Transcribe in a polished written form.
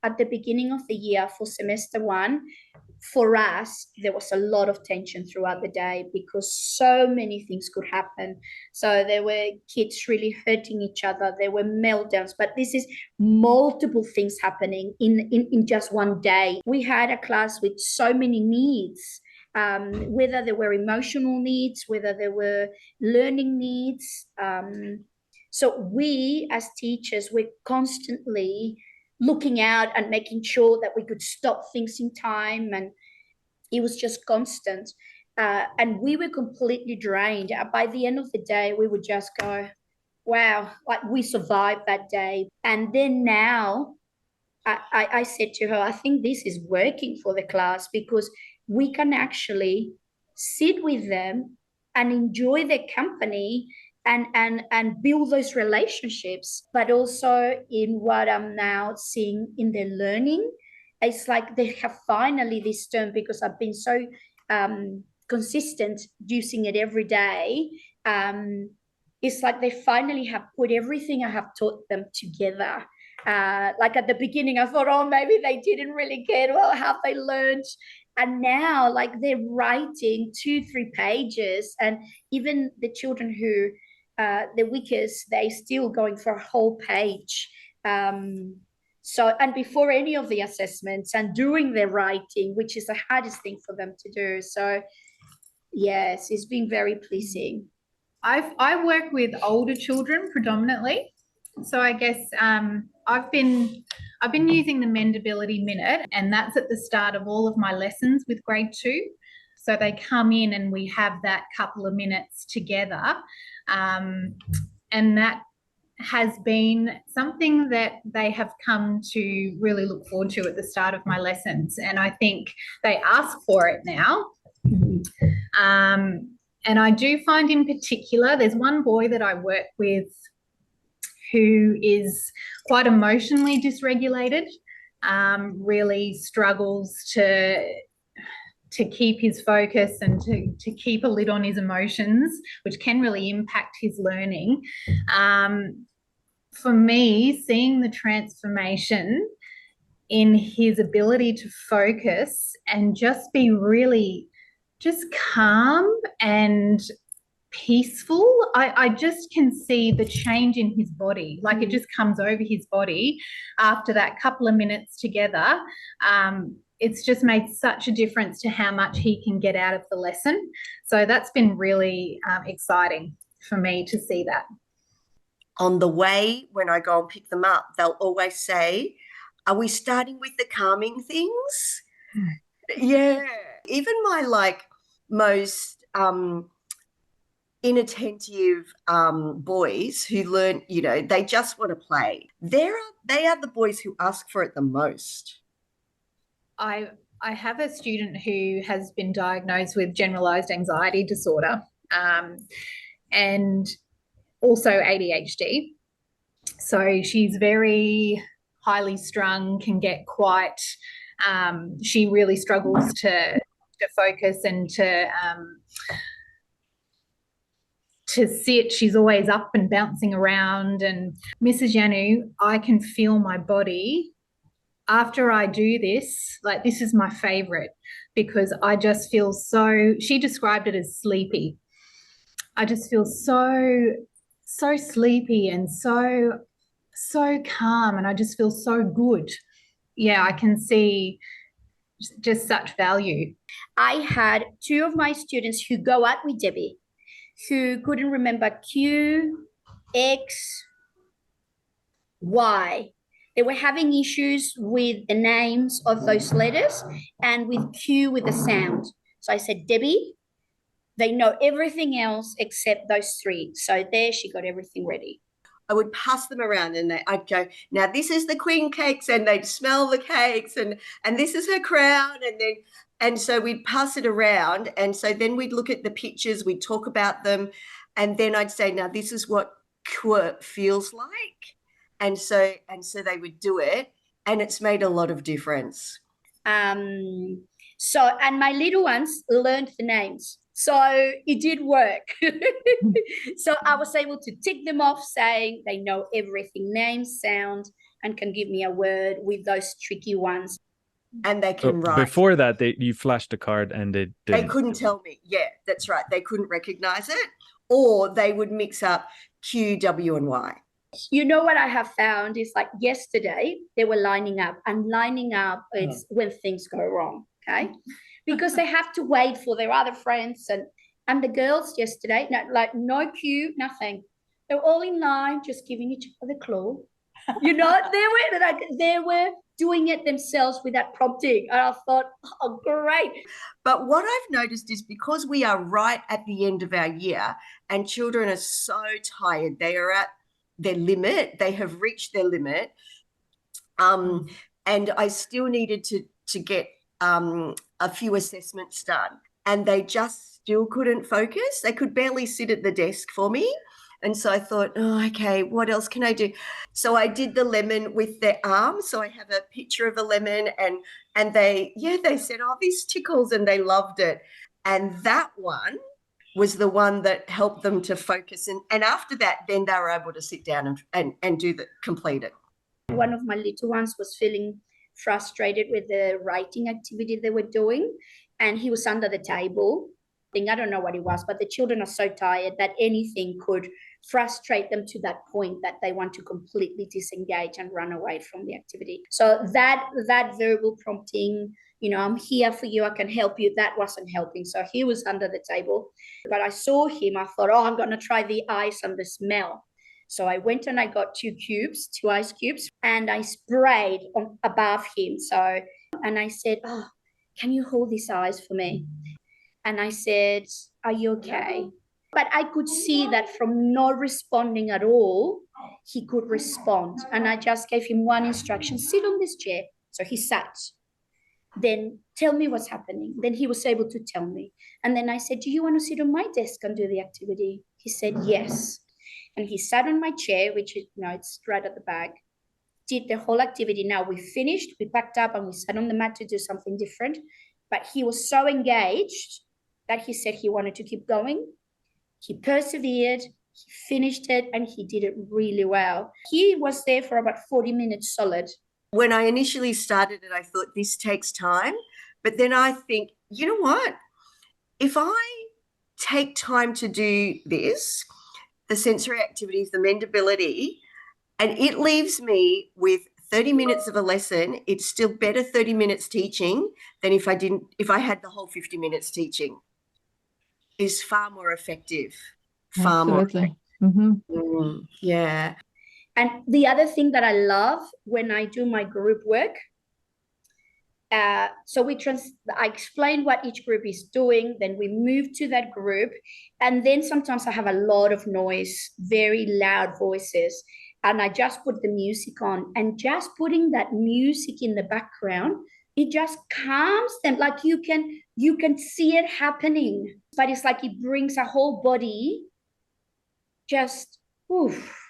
at the beginning of the year for semester one, for us, there was a lot of tension throughout the day because so many things could happen. So there were kids really hurting each other. There were meltdowns, but this is multiple things happening in just one day. We had a class with so many needs, whether there were emotional needs, whether there were learning needs. So we as teachers, we're constantly looking out and making sure that we could stop things in time, and it was just constant, and we were completely drained. By the end of the day we would just go, wow, like we survived that day. And then now I said to her, I think this is working for the class because we can actually sit with them and enjoy their company and build those relationships. But also in what I'm now seeing in their learning, it's like they have finally this term, because I've been so consistent using it every day. It's like they finally have put everything I have taught them together. Like at the beginning, I thought, oh, maybe they didn't really care. Well, have they learned? And now, like, they're writing 2-3 pages, and even the children who the weakest, they still going for a whole page. So, and before any of the assessments and doing their writing, which is the hardest thing for them to do. So, yes, it's been very pleasing. I work with older children predominantly, so I guess I've been using the Mendability Minute, and that's at the start of all of my lessons with grade 2. So they come in and we have that couple of minutes together, and that has been something that they have come to really look forward to at the start of my lessons, and I think they ask for it now. And I do find in particular, there's one boy that I work with who is quite emotionally dysregulated, really struggles to keep his focus and to keep a lid on his emotions, which can really impact his learning. For me, seeing the transformation in his ability to focus and just be really just calm and peaceful, I just can see the change in his body. Like it just comes over his body after that couple of minutes together. It's just made such a difference to how much he can get out of the lesson. So that's been really exciting for me to see that. On the way, when I go and pick them up, they'll always say, are we starting with the calming things? Yeah. Even my most inattentive boys who learn, they just want to play. They are the boys who ask for it the most. I have a student who has been diagnosed with generalized anxiety disorder, and also ADHD. So she's very highly strung, can get quite, she really struggles to focus and to sit. She's always up and bouncing around. And Mrs. Yanu, I can feel my body after I do this, like this is my favorite, because I just feel so, she described it as sleepy. I just feel so sleepy and so calm, and I just feel so good. Yeah, I can see just such value. I had 2 of my students who go out with Debbie, who couldn't remember Q, X, Y. They were having issues with the names of those letters and with Q with the sound. So I said, Debbie, they know everything else except those 3. So there she got everything ready. I would pass them around and I'd go, now this is the queen cakes, and they'd smell the cakes, and this is her crown, and so we'd pass it around, and so then we'd look at the pictures, we'd talk about them, and then I'd say, now this is what feels like. And so they would do it, and it's made a lot of difference. And my little ones learned the names, so it did work. So I was able to tick them off, saying they know everything: name, sound, and can give me a word with those tricky ones. And they can write. Before that, you flashed a card and they didn't. They couldn't tell me. Yeah, that's right. They couldn't recognize it, or they would mix up Q, W, and Y. You know what I have found is, like, yesterday they were lining up, and lining up is when things go wrong, okay? Because they have to wait for their other friends, and the girls yesterday, no cue, nothing. They're all in line, just giving each other the claw. You know, they were doing it themselves without prompting. And I thought, oh, great. But what I've noticed is, because we are right at the end of our year and children are so tired, they are at their limit, they have reached their limit. And I still needed to get a few assessments done, and they just still couldn't focus. They could barely sit at the desk for me. And so I thought, oh, okay, what else can I do? So I did the lemon with their arm. So I have a picture of a lemon, and they said, oh, this tickles, and they loved it. And that one was the one that helped them to focus. And after that, then they were able to sit down and complete it. One of my little ones was feeling frustrated with the writing activity they were doing, and he was under the table. I don't know what it was, but the children are so tired that anything could frustrate them to that point that they want to completely disengage and run away from the activity. So that verbal prompting, you know, I'm here for you, I can help you, that wasn't helping. So he was under the table. But I saw him, I thought, oh, I'm going to try the ice and the smell. So I went and I got two ice cubes, and I sprayed above him. And I said, oh, can you hold this ice for me? And I said, are you okay? But I could see that from not responding at all, he could respond. And I just gave him one instruction: sit on this chair. So he sat. Then tell me what's happening. Then he was able to tell me. And then I said, do you want to sit on my desk and do the activity? He said, yes. And he sat on my chair, which is, you know, it's right at the back, did the whole activity. Now we finished, we packed up, and we sat on the mat to do something different. But he was so engaged that he said he wanted to keep going. He persevered, he finished it, and he did it really well. He was there for about 40 minutes solid. When I initially started it, I thought, this takes time. But then I think, you know what? If I take time to do this, the sensory activities, the mendability, and it leaves me with 30 minutes of a lesson, it's still better 30 minutes teaching than if I had the whole 50 minutes teaching. Is far more effective. Far Absolutely. more effective. Yeah. And the other thing that I love when I do my group work, I explain what each group is doing, then we move to that group, and then sometimes I have a lot of noise, very loud voices, and I just put the music on, and just putting that music in the background, it just calms them. Like you can see it happening, but it's like it brings a whole body just, oof,